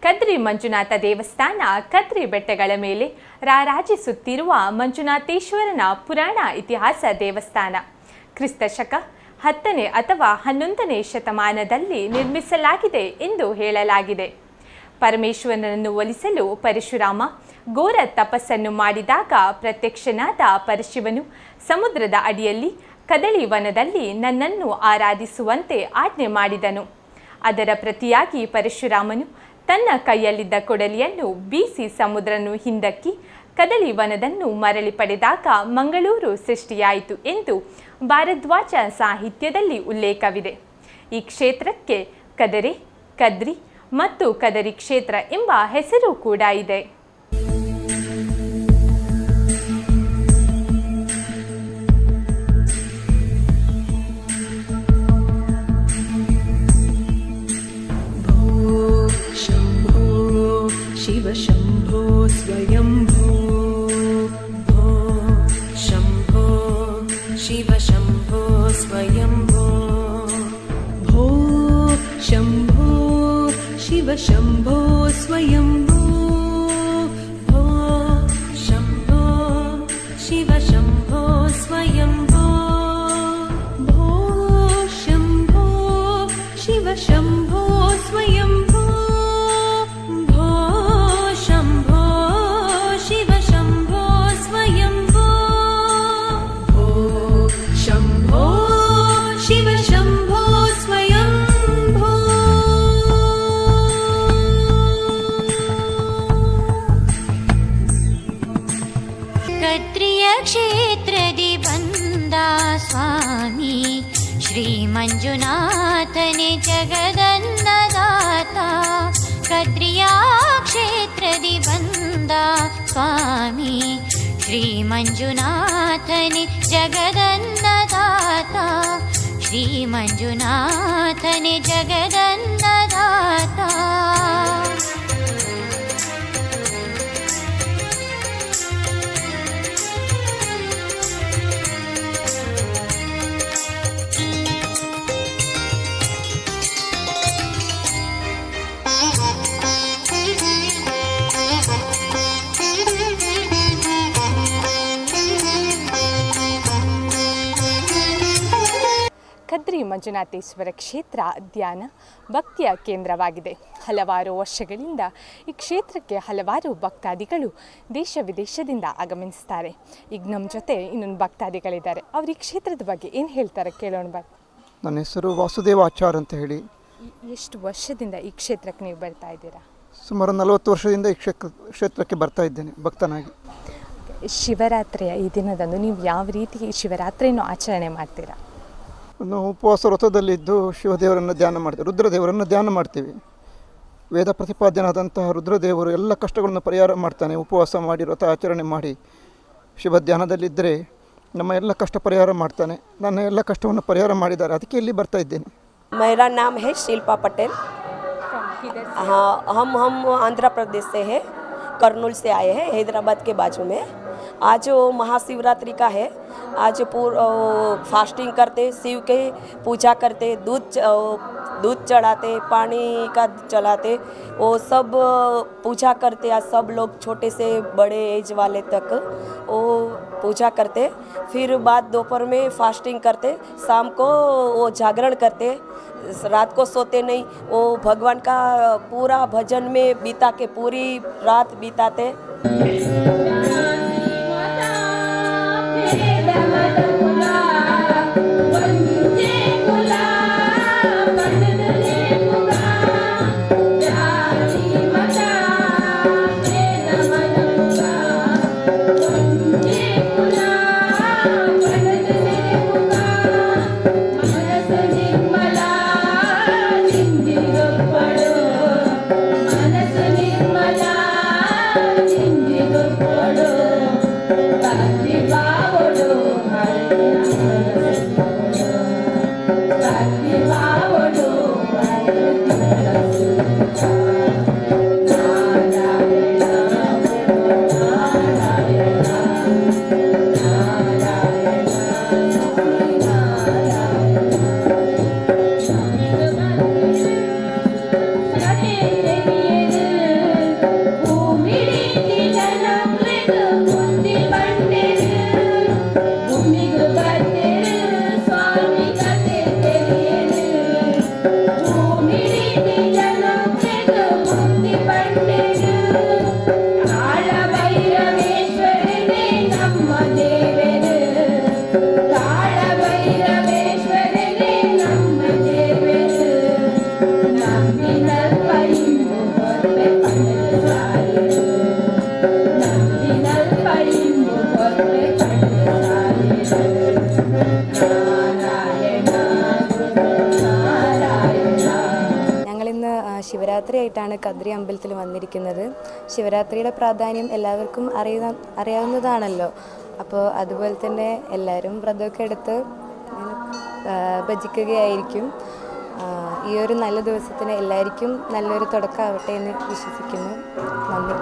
ಕದ್ರಿ ಮಂಜುನಾಥ ದೇವಸ್ಥಾನ ಕದ್ರಿ ಬೆಟ್ಟಗಳ ಮೇಲೆ ರಾರಾಜಿಸುತ್ತಿರುವ ಮಂಜುನಾಥೇಶ್ವರನ ಪುರಾಣ ಇತಿಹಾಸ ದೇವಸ್ಥಾನ. ಕ್ರಿಸ್ತ ಶಕ 10ನೇ ಅಥವಾ 11ನೇ ಶತಮಾನದಲ್ಲಿ ನಿರ್ಮಿಸಲಾಗಿದೆ ಎಂದು ಹೇಳಲಾಗಿದೆ. ಪರಮೇಶ್ವರನನ್ನು ಒಲಿಸಲು ಪರಶುರಾಮ ಘೋರ ತಪಸ್ಸನ್ನು ಮಾಡಿದಾಗ ಪ್ರತ್ಯಕ್ಷನಾದ ಪರಶಿವನು ಸಮುದ್ರದ ಅಡಿಯಲ್ಲಿ ಕದಳಿ ವನದಲ್ಲಿ ನನ್ನನ್ನು ಆರಾಧಿಸುವಂತೆ ಆಜ್ಞೆ ಮಾಡಿದನು. ಅದರ ಪ್ರತಿಯಾಗಿ ಪರಶುರಾಮನು ತನ್ನ ಕೈಯಲ್ಲಿದ್ದ ಕೊಡಲಿಯನ್ನು ಬೀಸಿ ಸಮುದ್ರನು ಹಿಂದಕ್ಕಿ ಕದಳಿ ವನದನ್ನು ಮರಳಿ ಪಡೆದಾಗ ಮಂಗಳೂರು ಸೃಷ್ಟಿಯಾಯಿತು ಎಂದು ಭಾರದ್ವಾಜ ಸಾಹಿತ್ಯದಲ್ಲಿ ಉಲ್ಲೇಖವಿದೆ. ಈ ಕ್ಷೇತ್ರಕ್ಕೆ ಕದರೆ, ಕದ್ರಿ ಮತ್ತು ಕದರಿ ಕ್ಷೇತ್ರ ಎಂಬ ಹೆಸರು ಕೂಡ ಇದೆ. शिव शंभो स्वयंभो भो शंभो शिव शंभो स्वयंभो भो शंभो शिव शंभो स्वयंभो भो शंभो शिव शंभो स्वयंभो भो शंभो शिव शंभो स्वयंभो क्षेत्रदि बंदा स्वामी श्री मंजुनाथने जगदन्नदाता. कद्रिया क्षेत्रदि बंदा स्वामी श्री मंजुनाथने जगदन्नदाता. श्री मंजुनाथने जगदन्नदाता. ಕದ್ರಿ ಮಂಜುನಾಥೇಶ್ವರ ಕ್ಷೇತ್ರ ಧ್ಯಾನ ಭಕ್ತಿಯ ಕೇಂದ್ರವಾಗಿದೆ. ಹಲವಾರು ವರ್ಷಗಳಿಂದ ಈ ಕ್ಷೇತ್ರಕ್ಕೆ ಹಲವಾರು ಭಕ್ತಾದಿಗಳು ದೇಶ ವಿದೇಶದಿಂದ ಆಗಮಿಸ್ತಾರೆ. ಈಗ ನಮ್ಮ ಜೊತೆ ಇನ್ನೊಂದು ಭಕ್ತಾದಿಗಳಿದ್ದಾರೆ. ಅವರು ಈ ಕ್ಷೇತ್ರದ ಬಗ್ಗೆ ಏನು ಹೇಳ್ತಾರೆ ಕೇಳೋಣ ಬನ್ನಿ. ನನ್ನ ಹೆಸರು ವಾಸುದೇವ ಆಚಾರ್ ಅಂತ ಹೇಳಿ. ಎಷ್ಟು ವರ್ಷದಿಂದ ಈ ಕ್ಷೇತ್ರಕ್ಕೆ ನೀವು ಬರ್ತಾ ಇದ್ದೀರಾ? ಸುಮಾರು 40 ವರ್ಷದಿಂದ ಈ ಕ್ಷೇತ್ರಕ್ಕೆ ಬರ್ತಾ ಇದ್ದೇನೆ ಭಕ್ತನಾಗಿ. ಶಿವರಾತ್ರಿಯ ಈ ದಿನದಂದು ನೀವು ಯಾವ ರೀತಿ ಶಿವರಾತ್ರಿಯನ್ನು ಆಚರಣೆ ಮಾಡ್ತೀರಾ? ನಾವು ಉಪವಾಸ ವ್ರತದಲ್ಲಿದ್ದು ಶಿವದೇವರನ್ನು ಧ್ಯಾನ ಮಾಡ್ತೀವಿ, ರುದ್ರದೇವರನ್ನು ಧ್ಯಾನ ಮಾಡ್ತೀವಿ. ವೇದ ಪ್ರತಿಪಾದ್ಯನಾದಂತಹ ರುದ್ರದೇವರು ಎಲ್ಲ ಕಷ್ಟಗಳನ್ನು ಪರಿಹಾರ ಮಾಡ್ತಾನೆ. ಉಪವಾಸ ಮಾಡಿ ವ್ರತ ಆಚರಣೆ ಮಾಡಿ ಶಿವ ಧ್ಯಾನದಲ್ಲಿದ್ದರೆ ನಮ್ಮ ಎಲ್ಲ ಕಷ್ಟ ಪರಿಹಾರ ಮಾಡ್ತಾನೆ. ನನ್ನ ಎಲ್ಲ ಕಷ್ಟವನ್ನು ಪರಿಹಾರ ಮಾಡಿದ್ದಾರೆ, ಅದಕ್ಕೆ ಇಲ್ಲಿ ಬರ್ತಾ ಇದ್ದೇನೆ. मेरा नाम है शिल्पा पटेल. हाँ, हम आंध्र प्रदेश से हैं, कर्नूल से आए हैं, हैदराबाद के बाजू में. आज महाशिवरात्रि का है. आज फास्टिंग करते, शिव के पूजा करते, दूध चढ़ाते, पानी का चढ़ाते, वो सब पूजा करते. आज सब लोग छोटे से बड़े एज वाले तक वो पूजा करते. फिर बाद दोपहर में फास्टिंग करते, शाम को वो जागरण करते, रात को सोते नहीं. वो भगवान का पूरा भजन में बिता के पूरी रात बिताते. Thank you. ശിവരാത്രിയായിട്ടാണ് കദ്രി അമ്പലത്തിൽ വന്നിരിക്കുന്നത്. ശിവരാത്രിയുടെ പ്രാധാന്യം എല്ലാവർക്കും അറിയാവുന്നതാണല്ലോ. അപ്പോൾ അതുപോലെ തന്നെ എല്ലാവരും വ്രതമൊക്കെ എടുത്ത് ഭജിക്കുകയായിരിക്കും. ഈ ഒരു നല്ല ദിവസത്തിന് എല്ലാവർക്കും നല്ലൊരു തുടക്കമാവട്ടെ എന്ന് വിശ്വസിക്കുന്നു. നന്ദി.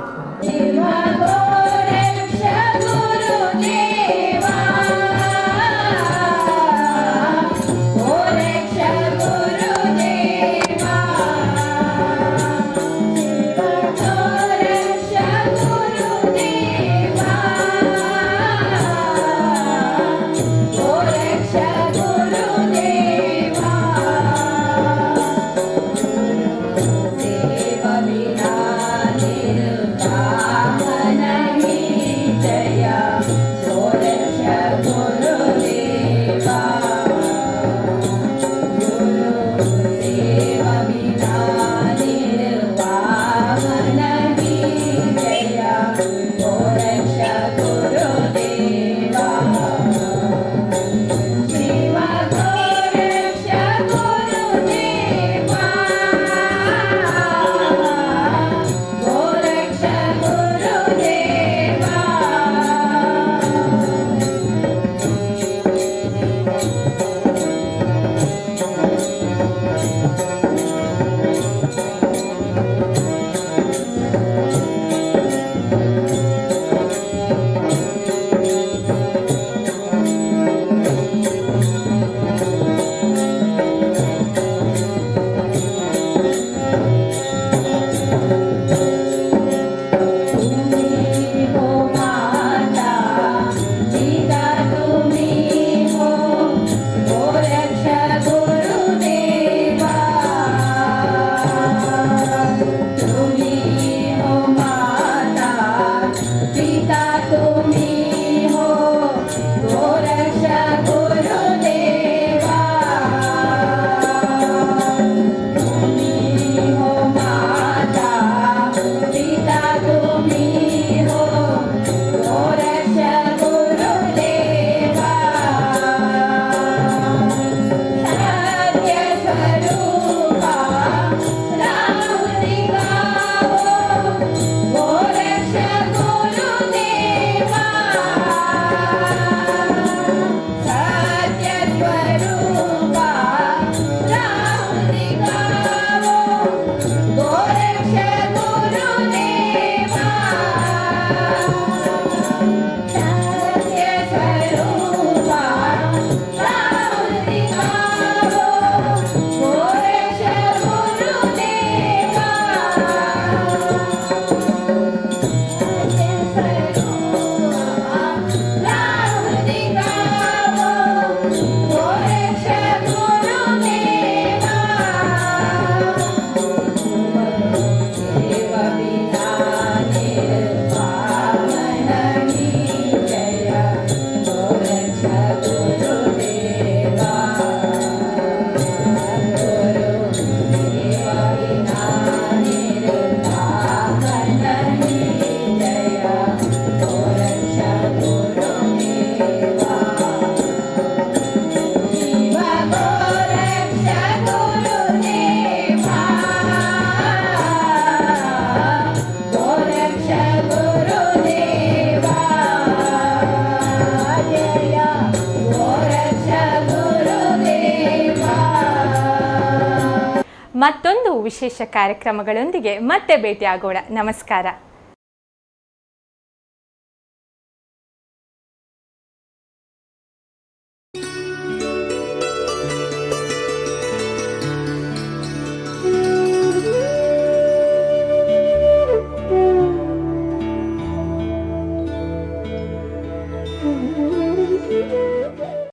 ಮತ್ತೊಂದು ವಿಶೇಷ ಕಾರ್ಯಕ್ರಮಗಳೊಂದಿಗೆ ಮತ್ತೆ ಭೇಟಿಯಾಗೋಣ. ನಮಸ್ಕಾರ.